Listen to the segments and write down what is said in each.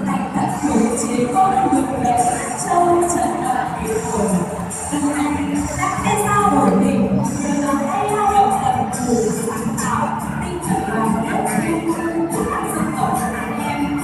Thành thật người chỉ có ngược đời châu trần đời bị hồn. Lần này đã biết sao đổi mình, người làm hay lao động tận chủ sáng tạo, tinh thần làm đất yêu thương của các dân tộc anh em.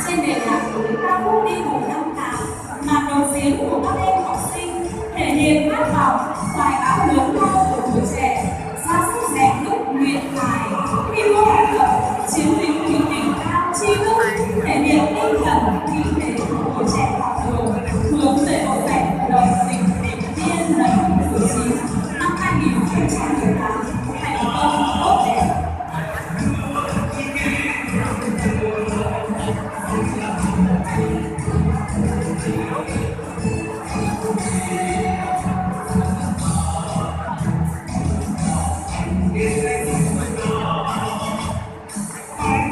Trên nền nhạc của những ca khúc đi cùng năm tháng, màn đầu diễn của các em học sinh thể hiện khát vọng, hoài bão lớn lao của tuổi trẻ, ra sức rèn đúc miệt mài, thi đua học tập, chiến lĩnh vì đỉnh cao tri thức, thể hiện tinh thần khí thế của tuổi trẻ học đường, hướng về một vẻ đời tình bình yên lần thứ 9 năm 2018 thành công tốt đẹp. Hãy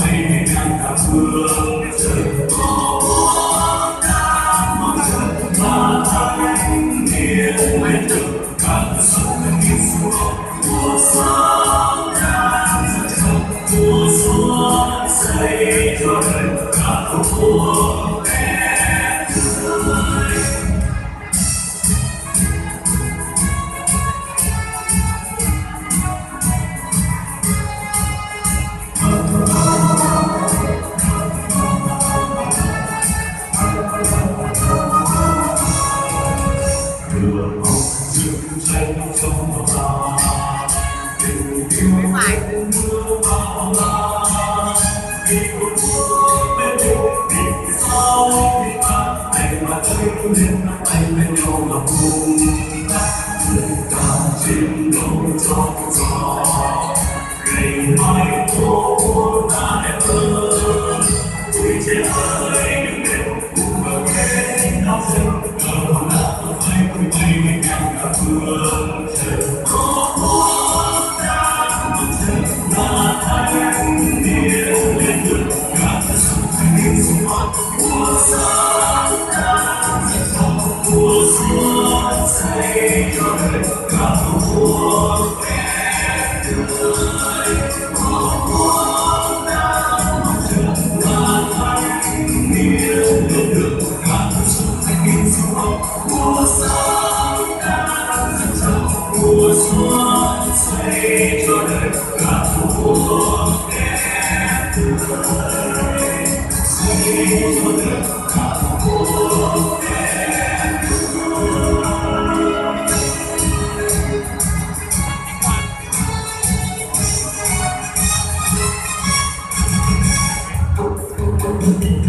subscribe phương trời có quốc ca mong chờ và thánh hiền lên từ cả sống lên yêu xuống mùa sáng đang dần mùa xuân xây cho đời cả tổ quốc bé tươi. Đường hồng rực tranh trong lòng tình yêu bên mưa bao la vì một mùa bên mình vì sao vì ta này mà thấy nên nắm tay bên nhau là cùng người ta trên đầu trong gió ngày mai tổ quốc ta đẹp hơn tuổi trẻ ơi đừng để cùng vào bên nhau dân cờ đã bay bay ngang cả phương trời có quốc ta mong chờ là thanh niên lên đường cả sông thanh niên sông hoa mùa sáng đang dần dần mùa xuân xây cho đời cả tổ quốc bé tươi có quốc ta mong chờ là thanh niên lên đường cả sông thanh niên sông hoa mùa sáng đang dần dần mùa xuân xây cho đời cả tổ quốc bé tươi xây cho đời cả tổ quốc bé tươi.